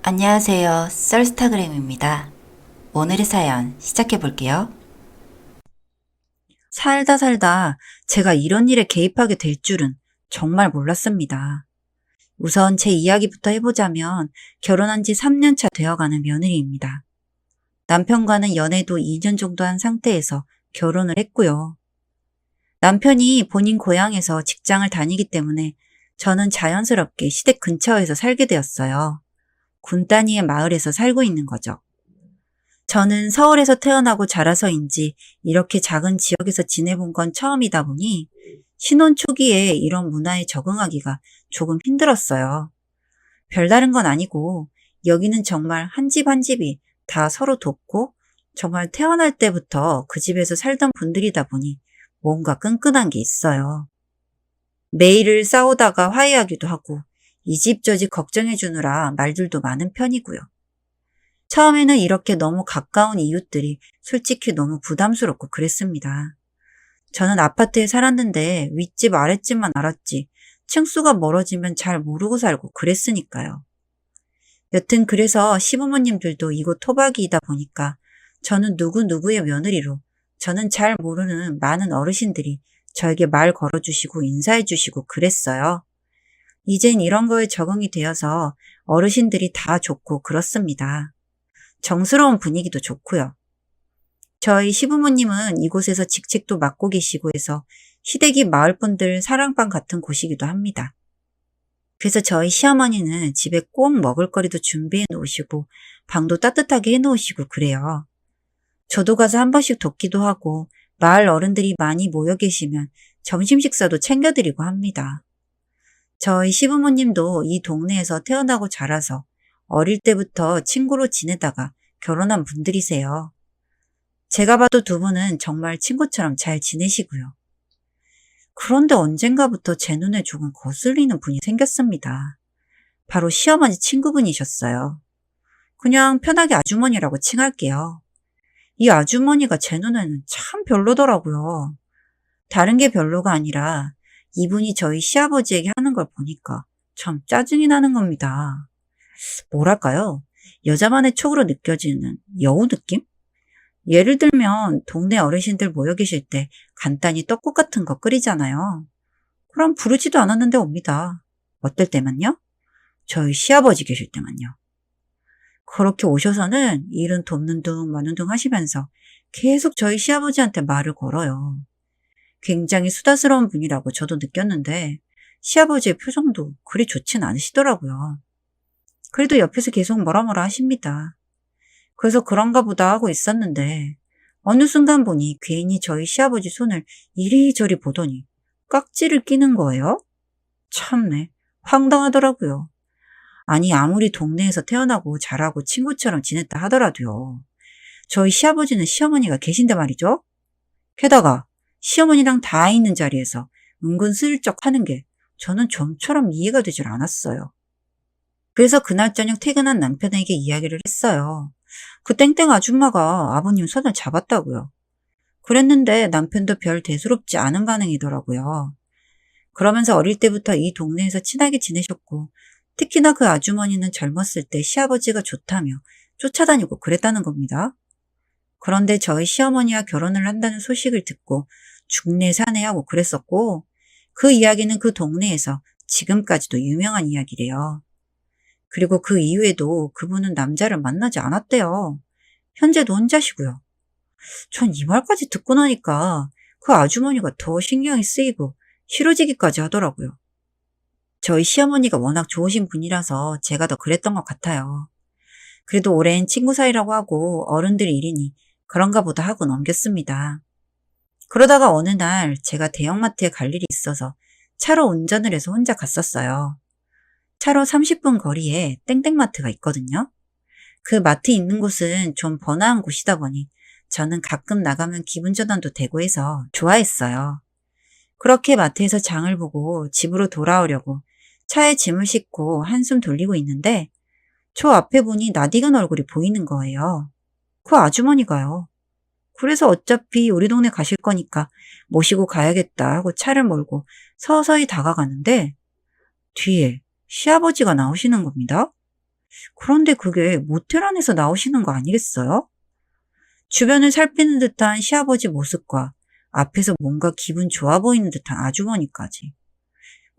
안녕하세요. 썰스타그램입니다. 오늘의 사연 시작해 볼게요. 살다 살다 제가 이런 일에 개입하게 될 줄은 정말 몰랐습니다. 우선 제 이야기부터 해보자면 결혼한 지 3년 차 되어가는 며느리입니다. 남편과는 연애도 2년 정도 한 상태에서 결혼을 했고요. 남편이 본인 고향에서 직장을 다니기 때문에 저는 자연스럽게 시댁 근처에서 살게 되었어요. 군 단위의 마을에서 살고 있는 거죠. 저는 서울에서 태어나고 자라서인지 이렇게 작은 지역에서 지내본 건 처음이다 보니 신혼 초기에 이런 문화에 적응하기가 조금 힘들었어요. 별다른 건 아니고 여기는 정말 한 집 한 집이 다 서로 돕고 정말 태어날 때부터 그 집에서 살던 분들이다 보니 뭔가 끈끈한 게 있어요. 매일을 싸우다가 화해하기도 하고 이 집 저 집 걱정해 주느라 말들도 많은 편이고요. 처음에는 이렇게 너무 가까운 이웃들이 솔직히 너무 부담스럽고 그랬습니다. 저는 아파트에 살았는데 윗집 아랫집만 알았지 층수가 멀어지면 잘 모르고 살고 그랬으니까요. 여튼 그래서 시부모님들도 이곳 토박이이다 보니까 저는 누구누구의 며느리로 저는 잘 모르는 많은 어르신들이 저에게 말 걸어주시고 인사해주시고 그랬어요. 이젠 이런 거에 적응이 되어서 어르신들이 다 좋고 그렇습니다. 정스러운 분위기도 좋고요. 저희 시부모님은 이곳에서 직책도 맡고 계시고 해서 시댁이 마을분들 사랑방 같은 곳이기도 합니다. 그래서 저희 시어머니는 집에 꼭 먹을거리도 준비해 놓으시고 방도 따뜻하게 해 놓으시고 그래요. 저도 가서 한 번씩 돕기도 하고 마을 어른들이 많이 모여 계시면 점심 식사도 챙겨드리고 합니다. 저희 시부모님도 이 동네에서 태어나고 자라서 어릴 때부터 친구로 지내다가 결혼한 분들이세요. 제가 봐도 두 분은 정말 친구처럼 잘 지내시고요. 그런데 언젠가부터 제 눈에 조금 거슬리는 분이 생겼습니다. 바로 시어머니 친구분이셨어요. 그냥 편하게 아주머니라고 칭할게요. 이 아주머니가 제 눈에는 참 별로더라고요. 다른 게 별로가 아니라 이분이 저희 시아버지에게 하는 걸 보니까 참 짜증이 나는 겁니다. 뭐랄까요? 여자만의 촉으로 느껴지는 여우 느낌? 예를 들면 동네 어르신들 모여 계실 때 간단히 떡국 같은 거 끓이잖아요. 그럼 부르지도 않았는데 옵니다. 어떨 때만요? 저희 시아버지 계실 때만요. 그렇게 오셔서는 일은 돕는 둥 마는 둥 하시면서 계속 저희 시아버지한테 말을 걸어요. 굉장히 수다스러운 분이라고 저도 느꼈는데 시아버지의 표정도 그리 좋진 않으시더라고요. 그래도 옆에서 계속 뭐라 하십니다. 그래서 그런가 보다 하고 있었는데 어느 순간 보니 괜히 저희 시아버지 손을 이리저리 보더니 깍지를 끼는 거예요? 참네, 황당하더라고요. 아니 아무리 동네에서 태어나고 자라고 친구처럼 지냈다 하더라도요. 저희 시아버지는 시어머니가 계신데 말이죠. 게다가 시어머니랑 다 있는 자리에서 은근슬쩍 하는 게 저는 좀처럼 이해가 되질 않았어요. 그래서 그날 저녁 퇴근한 남편에게 이야기를 했어요. 그 땡땡 아줌마가 아버님 손을 잡았다고요. 그랬는데 남편도 별 대수롭지 않은 반응이더라고요. 그러면서 어릴 때부터 이 동네에서 친하게 지내셨고 특히나 그 아주머니는 젊었을 때 시아버지가 좋다며 쫓아다니고 그랬다는 겁니다. 그런데 저희 시어머니와 결혼을 한다는 소식을 듣고 중내사내하고 그랬었고 그 이야기는 그 동네에서 지금까지도 유명한 이야기래요. 그리고 그 이후에도 그분은 남자를 만나지 않았대요. 현재도 혼자시고요. 전 이 말까지 듣고 나니까 그 아주머니가 더 신경이 쓰이고 싫어지기까지 하더라고요. 저희 시어머니가 워낙 좋으신 분이라서 제가 더 그랬던 것 같아요. 그래도 오랜 친구 사이라고 하고 어른들 일이니 그런가 보다 하고 넘겼습니다. 그러다가 어느 날 제가 대형마트에 갈 일이 있어서 차로 운전을 해서 혼자 갔었어요. 차로 30분 거리에 땡땡마트가 있거든요. 그 마트 있는 곳은 좀 번화한 곳이다 보니 저는 가끔 나가면 기분 전환도 되고 해서 좋아했어요. 그렇게 마트에서 장을 보고 집으로 돌아오려고 차에 짐을 싣고 한숨 돌리고 있는데 저 앞에 분이 낯익은 얼굴이 보이는 거예요. 그 아주머니가요. 그래서 어차피 우리 동네 가실 거니까 모시고 가야겠다 하고 차를 몰고 서서히 다가가는데 뒤에 시아버지가 나오시는 겁니다. 그런데 그게 모텔 안에서 나오시는 거 아니겠어요? 주변을 살피는 듯한 시아버지 모습과 앞에서 뭔가 기분 좋아 보이는 듯한 아주머니까지.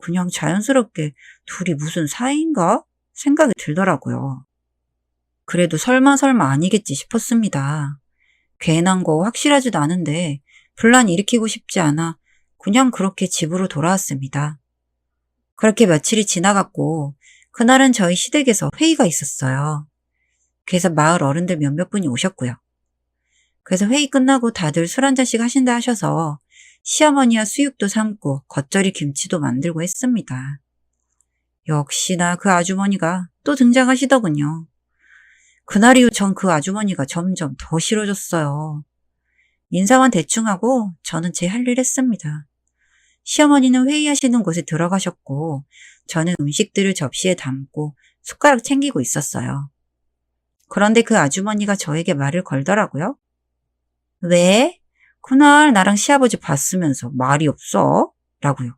그냥 자연스럽게 둘이 무슨 사이인가 생각이 들더라고요. 그래도 설마 아니겠지 싶었습니다. 괜한 거 확실하지도 않은데 분란 일으키고 싶지 않아 그냥 그렇게 집으로 돌아왔습니다. 그렇게 며칠이 지나갔고 그날은 저희 시댁에서 회의가 있었어요. 그래서 마을 어른들 몇몇 분이 오셨고요. 그래서 회의 끝나고 다들 술 한 잔씩 하신다 하셔서 시어머니와 수육도 삶고 겉절이 김치도 만들고 했습니다. 역시나 그 아주머니가 또 등장하시더군요. 그날 이후 전 그 아주머니가 점점 더 싫어졌어요. 인사만 대충 하고 저는 제 할 일 했습니다. 시어머니는 회의하시는 곳에 들어가셨고 저는 음식들을 접시에 담고 숟가락 챙기고 있었어요. 그런데 그 아주머니가 저에게 말을 걸더라고요. 왜? 그날 나랑 시아버지 봤으면서 말이 없어? 라고요.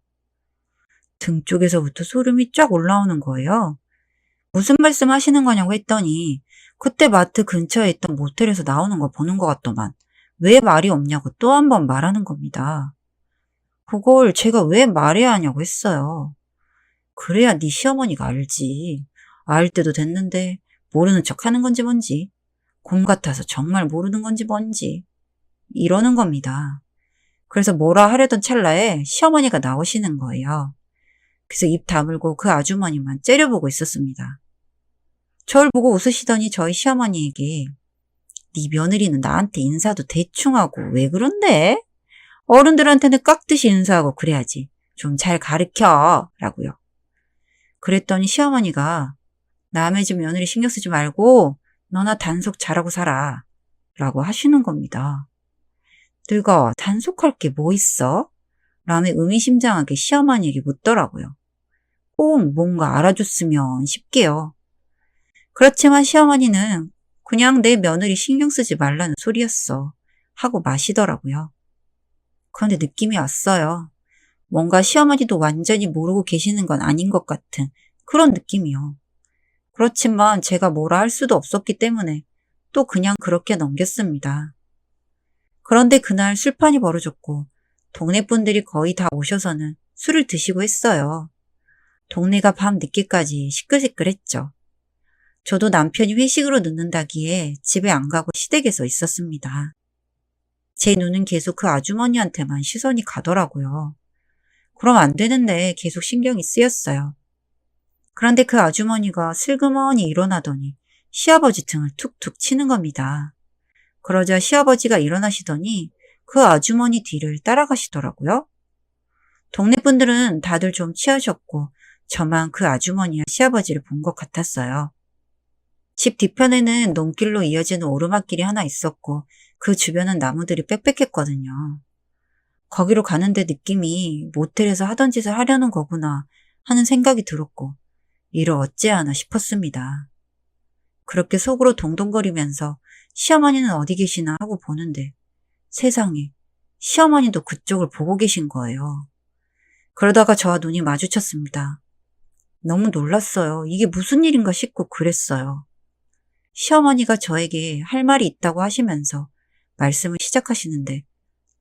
등 쪽에서부터 소름이 쫙 올라오는 거예요. 무슨 말씀 하시는 거냐고 했더니 그때 마트 근처에 있던 모텔에서 나오는 거 보는 것 같더만 왜 말이 없냐고 또 한 번 말하는 겁니다. 그걸 제가 왜 말해야 하냐고 했어요. 그래야 네 시어머니가 알지. 알 때도 됐는데 모르는 척 하는 건지 뭔지 곰 같아서 정말 모르는 건지 뭔지 이러는 겁니다. 그래서 뭐라 하려던 찰나에 시어머니가 나오시는 거예요. 그래서 입 다물고 그 아주머니만 째려보고 있었습니다. 저를 보고 웃으시더니 저희 시어머니에게 네 며느리는 나한테 인사도 대충 하고 왜 그런데? 어른들한테는 깍듯이 인사하고 그래야지. 좀 잘 가르쳐 라고요. 그랬더니 시어머니가 남의 집 며느리 신경 쓰지 말고 너나 단속 잘하고 살아 라고 하시는 겁니다. 늙어 단속할 게 뭐 있어? 라며 의미심장하게 시어머니에게 묻더라고요. 꼭 뭔가 알아줬으면 싶게요. 그렇지만 시어머니는 그냥 내 며느리 신경 쓰지 말라는 소리였어 하고 마시더라고요. 그런데 느낌이 왔어요. 뭔가 시어머니도 완전히 모르고 계시는 건 아닌 것 같은 그런 느낌이요. 그렇지만 제가 뭐라 할 수도 없었기 때문에 또 그냥 그렇게 넘겼습니다. 그런데 그날 술판이 벌어졌고 동네 분들이 거의 다 오셔서는 술을 드시고 했어요. 동네가 밤 늦게까지 시끌시끌했죠. 저도 남편이 회식으로 늦는다기에 집에 안 가고 시댁에서 있었습니다. 제 눈은 계속 그 아주머니한테만 시선이 가더라고요. 그럼 안 되는데 계속 신경이 쓰였어요. 그런데 그 아주머니가 슬그머니 일어나더니 시아버지 등을 툭툭 치는 겁니다. 그러자 시아버지가 일어나시더니 그 아주머니 뒤를 따라가시더라고요. 동네 분들은 다들 좀 취하셨고 저만 그 아주머니와 시아버지를 본 것 같았어요. 집 뒤편에는 논길로 이어지는 오르막길이 하나 있었고 그 주변은 나무들이 빽빽했거든요. 거기로 가는데 느낌이 모텔에서 하던 짓을 하려는 거구나 하는 생각이 들었고 이를 어찌하나 싶었습니다. 그렇게 속으로 동동거리면서 시어머니는 어디 계시나 하고 보는데 세상에 시어머니도 그쪽을 보고 계신 거예요. 그러다가 저와 눈이 마주쳤습니다. 너무 놀랐어요. 이게 무슨 일인가 싶고 그랬어요. 시어머니가 저에게 할 말이 있다고 하시면서 말씀을 시작하시는데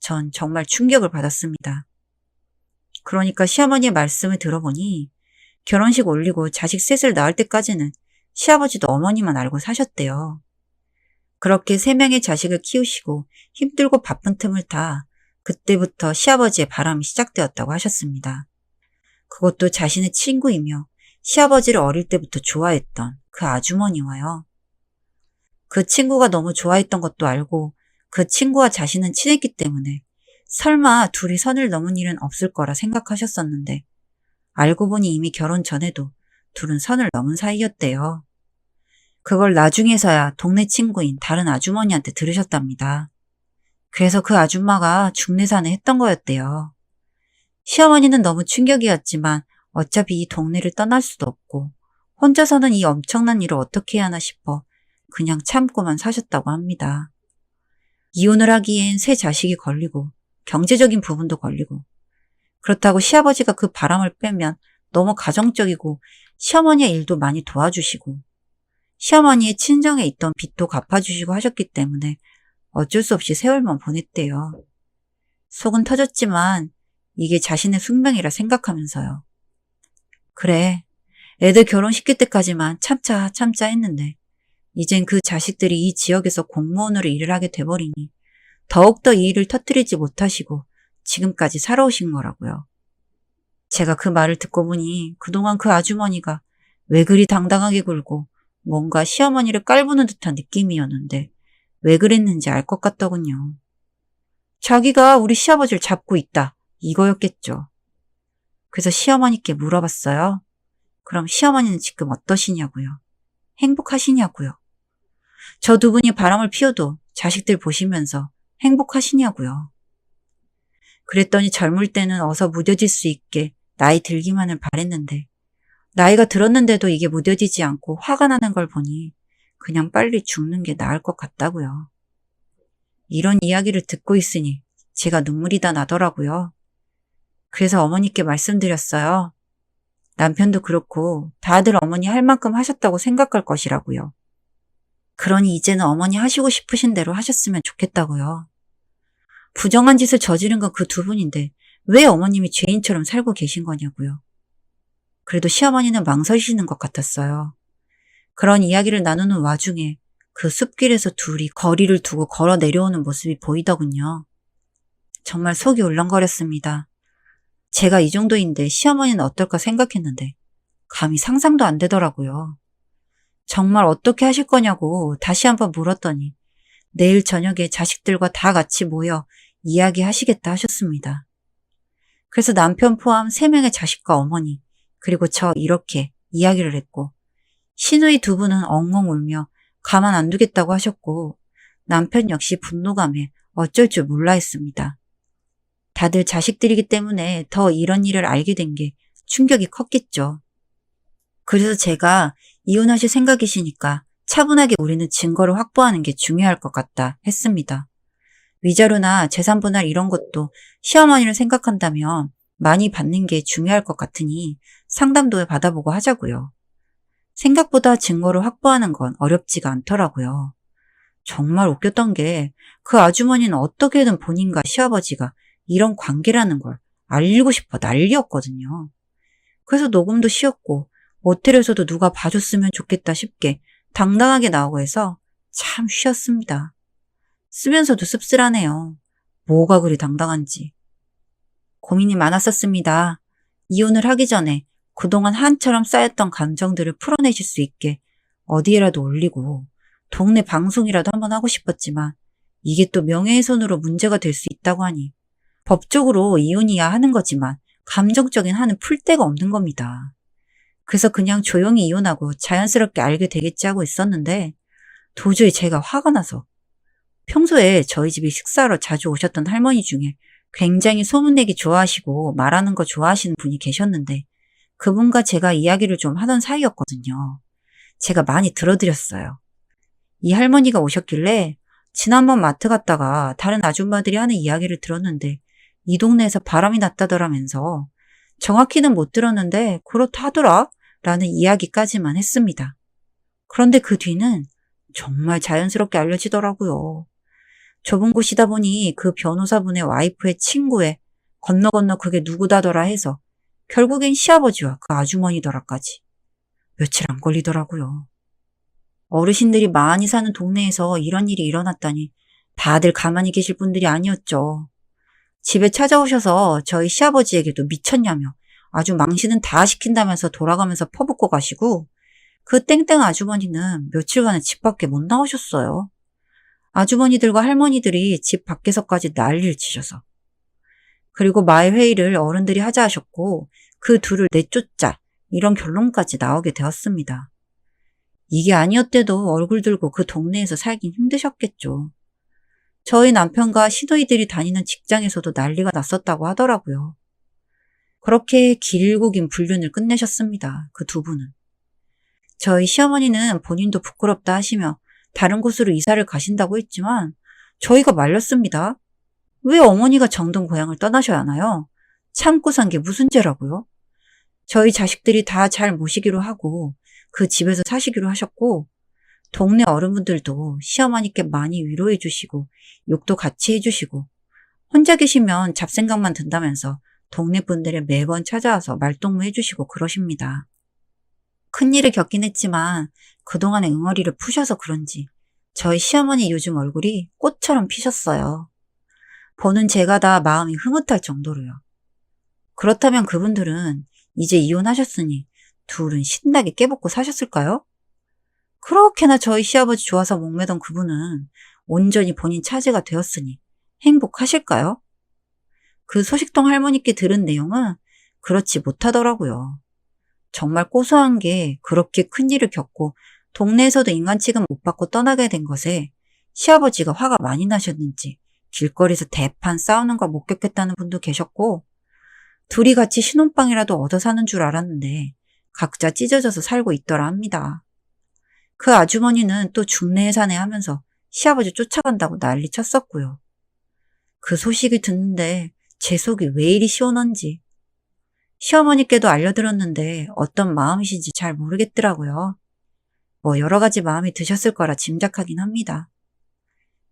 전 정말 충격을 받았습니다. 그러니까 시어머니의 말씀을 들어보니 결혼식 올리고 자식 셋을 낳을 때까지는 시아버지도 어머니만 알고 사셨대요. 그렇게 3명의 자식을 키우시고 힘들고 바쁜 틈을 타 그때부터 시아버지의 바람이 시작되었다고 하셨습니다. 그것도 자신의 친구이며 시아버지를 어릴 때부터 좋아했던 그 아주머니와요. 그 친구가 너무 좋아했던 것도 알고 그 친구와 자신은 친했기 때문에 설마 둘이 선을 넘은 일은 없을 거라 생각하셨었는데 알고 보니 이미 결혼 전에도 둘은 선을 넘은 사이였대요. 그걸 나중에서야 동네 친구인 다른 아주머니한테 들으셨답니다. 그래서 그 아줌마가 중내산에 했던 거였대요. 시어머니는 너무 충격이었지만 어차피 이 동네를 떠날 수도 없고 혼자서는 이 엄청난 일을 어떻게 해야 하나 싶어 그냥 참고만 사셨다고 합니다. 이혼을 하기엔 새 자식이 걸리고 경제적인 부분도 걸리고 그렇다고 시아버지가 그 바람을 빼면 너무 가정적이고 시어머니의 일도 많이 도와주시고 시어머니의 친정에 있던 빚도 갚아주시고 하셨기 때문에 어쩔 수 없이 세월만 보냈대요. 속은 터졌지만 이게 자신의 숙명이라 생각하면서요. 그래, 애들 결혼시킬 때까지만 참자 참자 했는데 이젠 그 자식들이 이 지역에서 공무원으로 일을 하게 돼버리니 더욱더 이 일을 터뜨리지 못하시고 지금까지 살아오신 거라고요. 제가 그 말을 듣고 보니 그동안 그 아주머니가 왜 그리 당당하게 굴고 뭔가 시어머니를 깔보는 듯한 느낌이었는데 왜 그랬는지 알 것 같더군요. 자기가 우리 시아버지를 잡고 있다, 이거였겠죠. 그래서 시어머니께 물어봤어요. 그럼 시어머니는 지금 어떠시냐고요? 행복하시냐고요? 저 두 분이 바람을 피워도 자식들 보시면서 행복하시냐고요? 그랬더니 젊을 때는 어서 무뎌질 수 있게 나이 들기만을 바랬는데 나이가 들었는데도 이게 무뎌지지 않고 화가 나는 걸 보니 그냥 빨리 죽는 게 나을 것 같다고요. 이런 이야기를 듣고 있으니 제가 눈물이 다 나더라고요. 그래서 어머니께 말씀드렸어요. 남편도 그렇고 다들 어머니 할 만큼 하셨다고 생각할 것이라고요. 그러니 이제는 어머니 하시고 싶으신 대로 하셨으면 좋겠다고요. 부정한 짓을 저지른 건 그 두 분인데 왜 어머님이 죄인처럼 살고 계신 거냐고요. 그래도 시어머니는 망설이시는 것 같았어요. 그런 이야기를 나누는 와중에 그 숲길에서 둘이 거리를 두고 걸어 내려오는 모습이 보이더군요. 정말 속이 울렁거렸습니다. 제가 이 정도인데 시어머니는 어떨까 생각했는데 감히 상상도 안 되더라고요. 정말 어떻게 하실 거냐고 다시 한번 물었더니 내일 저녁에 자식들과 다 같이 모여 이야기하시겠다 하셨습니다. 그래서 남편 포함 3명의 자식과 어머니 그리고 저 이렇게 이야기를 했고 시누이 두 분은 엉엉 울며 가만 안 두겠다고 하셨고 남편 역시 분노감에 어쩔 줄 몰라 했습니다. 다들 자식들이기 때문에 더 이런 일을 알게 된 게 충격이 컸겠죠. 그래서 제가 이혼하실 생각이시니까 차분하게 우리는 증거를 확보하는 게 중요할 것 같다 했습니다. 위자료나 재산분할 이런 것도 시어머니를 생각한다면 많이 받는 게 중요할 것 같으니 상담도 받아보고 하자고요. 생각보다 증거를 확보하는 건 어렵지가 않더라고요. 정말 웃겼던 게 그 아주머니는 어떻게든 본인과 시아버지가 이런 관계라는 걸 알리고 싶어 난리였거든요. 그래서 녹음도 쉬었고 모텔에서도 누가 봐줬으면 좋겠다 싶게 당당하게 나오고 해서 참 쉬었습니다. 쓰면서도 씁쓸하네요. 뭐가 그리 당당한지. 고민이 많았었습니다. 이혼을 하기 전에 그동안 한처럼 쌓였던 감정들을 풀어내실 수 있게 어디에라도 올리고 동네 방송이라도 한번 하고 싶었지만 이게 또 명예훼손으로 문제가 될 수 있다고 하니 법적으로 이혼이야 하는 거지만 감정적인 한은 풀 데가 없는 겁니다. 그래서 그냥 조용히 이혼하고 자연스럽게 알게 되겠지 하고 있었는데 도저히 제가 화가 나서 평소에 저희 집에 식사하러 자주 오셨던 할머니 중에 굉장히 소문내기 좋아하시고 말하는 거 좋아하시는 분이 계셨는데 그분과 제가 이야기를 좀 하던 사이였거든요. 제가 많이 들어드렸어요. 이 할머니가 오셨길래 지난번 마트 갔다가 다른 아줌마들이 하는 이야기를 들었는데 이 동네에서 바람이 났다더라면서 정확히는 못 들었는데 그렇다 하더라 라는 이야기까지만 했습니다. 그런데 그 뒤는 정말 자연스럽게 알려지더라고요. 좁은 곳이다 보니 그 변호사분의 와이프의 친구에 건너 그게 누구다더라 해서 결국엔 시아버지와 그 아주머니더라까지. 며칠 안 걸리더라고요. 어르신들이 많이 사는 동네에서 이런 일이 일어났다니 다들 가만히 계실 분들이 아니었죠. 집에 찾아오셔서 저희 시아버지에게도 미쳤냐며 아주 망신은 다 시킨다면서 돌아가면서 퍼붓고 가시고 그 땡땡 아주머니는 며칠간은 집 밖에 못 나오셨어요. 아주머니들과 할머니들이 집 밖에서까지 난리를 치셔서. 그리고 마을 회의를 어른들이 하자 하셨고 그 둘을 내쫓자 이런 결론까지 나오게 되었습니다. 이게 아니었대도 얼굴 들고 그 동네에서 살긴 힘드셨겠죠. 저희 남편과 시누이들이 다니는 직장에서도 난리가 났었다고 하더라고요. 그렇게 길고 긴 불륜을 끝내셨습니다. 그 두 분은. 저희 시어머니는 본인도 부끄럽다 하시며 다른 곳으로 이사를 가신다고 했지만 저희가 말렸습니다. 왜 어머니가 정든 고향을 떠나셔야 하나요? 참고 산 게 무슨 죄라고요? 저희 자식들이 다 잘 모시기로 하고 그 집에서 사시기로 하셨고 동네 어른분들도 시어머니께 많이 위로해 주시고 욕도 같이 해주시고 혼자 계시면 잡생각만 든다면서 동네 분들이 매번 찾아와서 말동무 해주시고 그러십니다. 큰일을 겪긴 했지만 그동안의 응어리를 푸셔서 그런지 저희 시어머니 요즘 얼굴이 꽃처럼 피셨어요. 보는 제가 다 마음이 흐뭇할 정도로요. 그렇다면 그분들은 이제 이혼하셨으니 둘은 신나게 깨벗고 사셨을까요? 그렇게나 저희 시아버지 좋아서 목매던 그분은 온전히 본인 차지가 되었으니 행복하실까요? 그 소식통 할머니께 들은 내용은 그렇지 못하더라고요. 정말 고소한 게 그렇게 큰일을 겪고 동네에서도 인간 취급 못 받고 떠나게 된 것에 시아버지가 화가 많이 나셨는지 길거리에서 대판 싸우는 걸 목격했다는 분도 계셨고 둘이 같이 신혼방이라도 얻어 사는 줄 알았는데 각자 찢어져서 살고 있더라 합니다. 그 아주머니는 또 중내에 사내 하면서 시아버지 쫓아간다고 난리 쳤었고요. 그 소식을 듣는데 제 속이 왜 이리 시원한지 시어머니께도 알려드렸는데 어떤 마음이신지 잘 모르겠더라고요. 뭐 여러 가지 마음이 드셨을 거라 짐작하긴 합니다.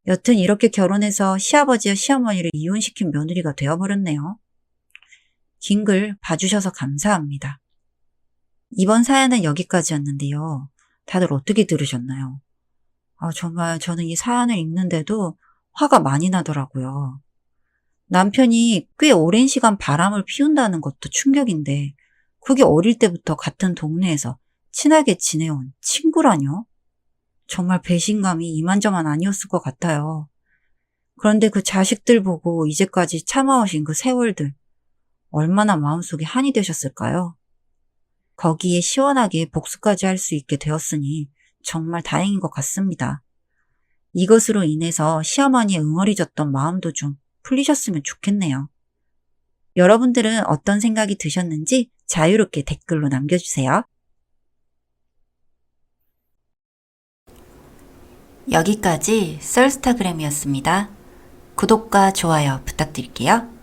여튼 이렇게 결혼해서 시아버지와 시어머니를 이혼시킨 며느리가 되어버렸네요. 긴 글 봐주셔서 감사합니다. 이번 사연은 여기까지였는데요. 다들 어떻게 들으셨나요? 정말 저는 이 사연을 읽는데도 화가 많이 나더라고요. 남편이 꽤 오랜 시간 바람을 피운다는 것도 충격인데 그게 어릴 때부터 같은 동네에서 친하게 지내온 친구라뇨? 정말 배신감이 이만저만 아니었을 것 같아요. 그런데 그 자식들 보고 이제까지 참아오신 그 세월들 얼마나 마음속에 한이 되셨을까요? 거기에 시원하게 복수까지 할 수 있게 되었으니 정말 다행인 것 같습니다. 이것으로 인해서 시어머니의 응어리졌던 마음도 좀 풀리셨으면 좋겠네요. 여러분들은 어떤 생각이 드셨는지 자유롭게 댓글로 남겨주세요. 여기까지 썰스타그램이었습니다. 구독과 좋아요 부탁드릴게요.